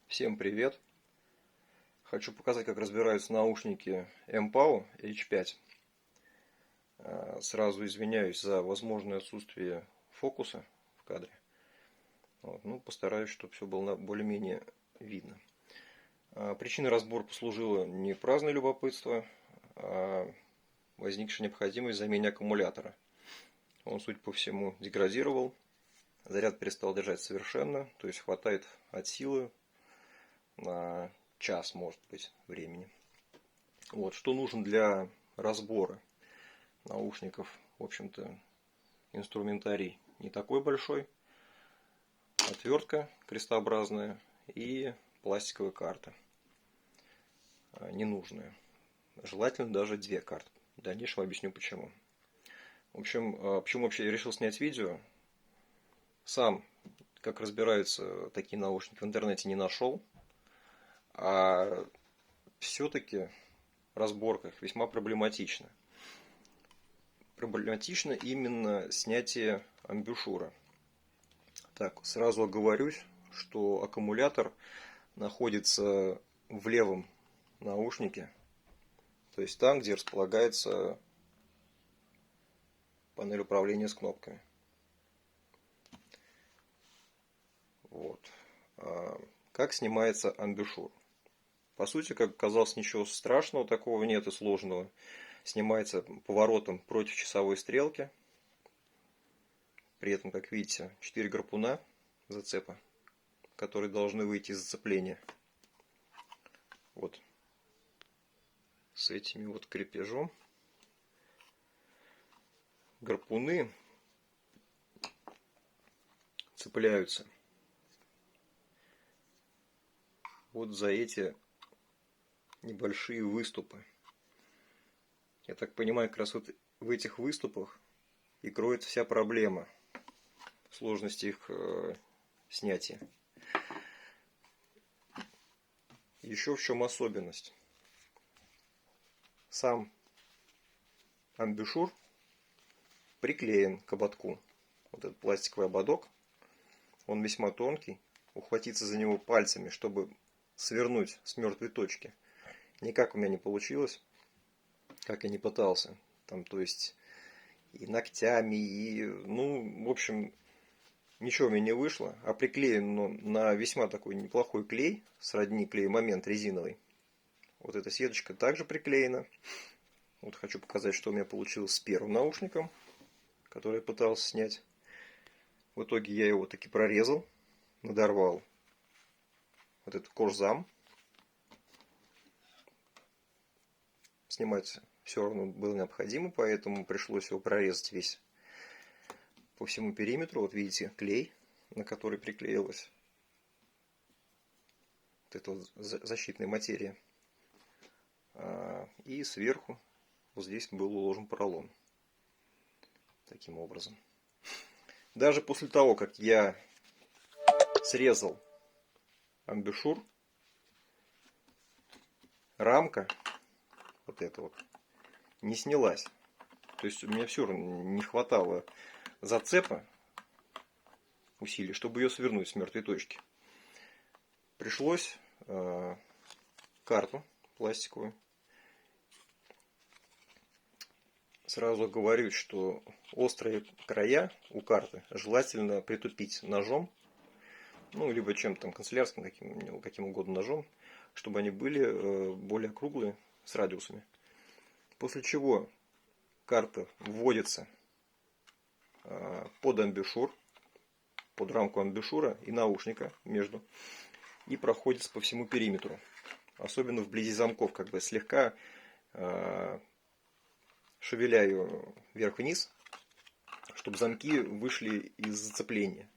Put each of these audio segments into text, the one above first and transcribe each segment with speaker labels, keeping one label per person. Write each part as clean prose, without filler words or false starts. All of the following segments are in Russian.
Speaker 1: Всем привет! Хочу показать, как разбираются наушники MPAO H5. Сразу извиняюсь за возможное отсутствие фокуса в кадре. Постараюсь, чтобы все было более-менее видно. Причиной разбора послужило не праздное любопытство, а возникшая необходимость замены аккумулятора. Он, судя по всему, деградировал, заряд перестал держать совершенно, то есть хватает от силы на час, может быть, времени. Что нужно для разбора наушников? В общем-то, инструментарий не такой большой. Отвертка крестообразная и пластиковая карта. Ненужная. Желательно даже 2 карты. В дальнейшем объясню почему. В общем, почему вообще я решил снять видео? Сам, как разбираются такие наушники, в интернете не нашел. А все-таки разборка их весьма проблематична. Проблематично именно снятие амбушюра. Так, сразу оговорюсь, что аккумулятор находится в левом наушнике, то есть там, где располагается панель управления с кнопками. Как снимается амбушюр? По сути, как оказалось, ничего страшного такого нет и сложного. Снимается поворотом против часовой стрелки. При этом, как видите, 4 гарпуна зацепа, которые должны выйти из зацепления. С этими крепежом. Гарпуны цепляются за эти небольшие выступы. Я так понимаю, как раз в этих выступах и кроется вся проблема сложности их снятия. Еще в чем особенность? Сам амбушюр приклеен к ободку. Этот пластиковый ободок, он весьма тонкий. Ухватиться за него пальцами, чтобы свернуть с мертвой точки, никак у меня не получилось, как я не пытался. То есть и ногтями, и, в общем, ничего у меня не вышло. А приклеен на весьма такой неплохой клей, сродни клею момент резиновый. Эта сеточка также приклеена. Хочу показать, что у меня получилось с первым наушником, который я пытался снять. В итоге я его таки прорезал, надорвал этот кожзам. Снимать все равно было необходимо, поэтому пришлось его прорезать весь по всему периметру. Видите, клей, на который приклеилась эта защитная материя. И сверху здесь был уложен поролон. Таким образом. Даже после того, как я срезал амбушюр, рамка эта не снялась. То есть у меня все равно не хватало зацепа, усилий, чтобы ее свернуть с мертвой точки. Пришлось карту пластиковую. Сразу говорю, что острые края у карты желательно притупить ножом, либо чем-то канцелярским, каким угодно ножом, чтобы они были более круглые, с радиусами. После чего карта вводится под амбушюр, под рамку амбушюра и наушника между, и проходится по всему периметру. Особенно вблизи замков, слегка шевеляю вверх-вниз, чтобы замки вышли из зацепления.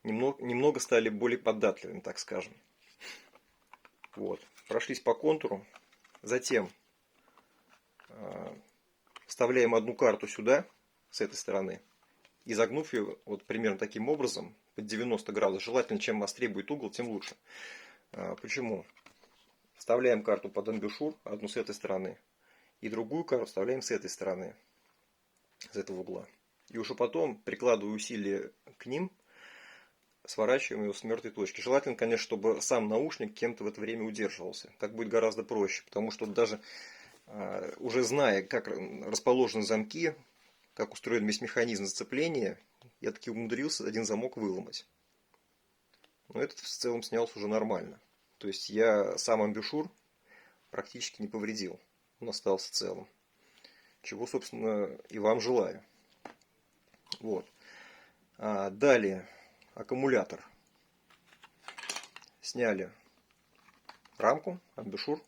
Speaker 1: Немного стали более податливыми, так скажем. Прошлись по контуру. Затем вставляем одну карту сюда, с этой стороны, и загнув ее примерно таким образом, под 90 градусов. Желательно, чем острее будет угол, тем лучше. Почему? Вставляем карту под амбушюр, одну с этой стороны, и другую карту вставляем с этой стороны, с этого угла. И уже потом, прикладывая усилия к ним, сворачиваем его с мертвой точки. Желательно, конечно, чтобы сам наушник кем-то в это время удерживался. Так будет гораздо проще, потому что даже уже зная, как расположены замки, как устроен весь механизм зацепления, я таки умудрился один замок выломать. Но этот в целом снялся уже нормально. То есть я сам амбушюр практически не повредил. Он остался целым. Чего, собственно, и вам желаю. Вот. Далее аккумулятор. Сняли рамку, амбушюр.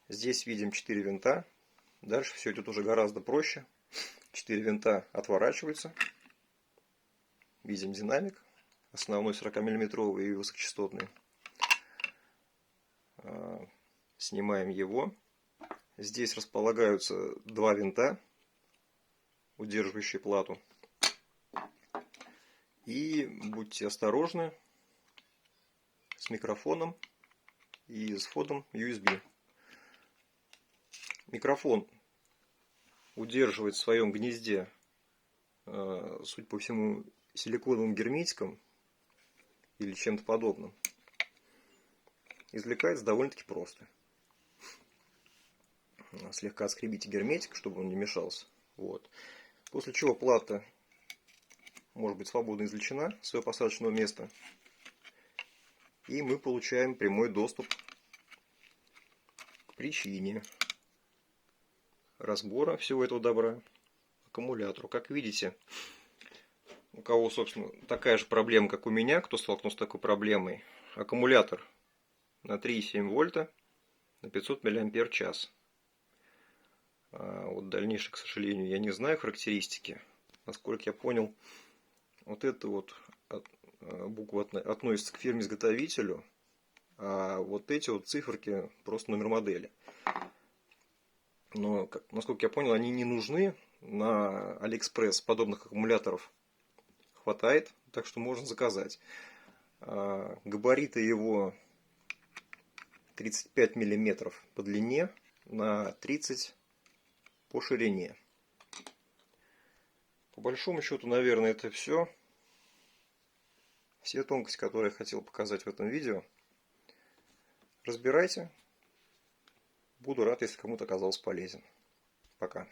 Speaker 1: Здесь видим 4 винта. Дальше все идет уже гораздо проще. 4 винта отворачиваются. Видим динамик. Основной 40-мм и высокочастотный. Снимаем его. Здесь располагаются 2 винта, удерживающие плату. И будьте осторожны с микрофоном и с входом USB. Микрофон удерживает в своем гнезде, судя по всему, силиконовым герметиком или чем-то подобным. Извлекается довольно-таки просто. Слегка отскребите герметик, чтобы он не мешался. Вот. После чего плата может быть свободно извлечена с своего посадочного места. И мы получаем прямой доступ к причине разбора всего этого добра, аккумулятору. Как видите, у кого, собственно, такая же проблема, как у меня, кто столкнулся с такой проблемой, аккумулятор на 3,7 вольта на 500 мАч. Вот дальнейшее, к сожалению, я не знаю характеристики. Насколько я понял, вот эта вот буква относится к фирме-изготовителю, а вот эти вот циферки просто номер модели. Но, насколько я понял, они не нужны. На Алиэкспресс подобных аккумуляторов хватает, так что можно заказать. Габариты его 35 мм по длине на 30 по ширине. По большому счету, наверное, это все. Все тонкости, которые я хотел показать в этом видео. Разбирайте. Буду рад, если кому-то оказался полезен. Пока.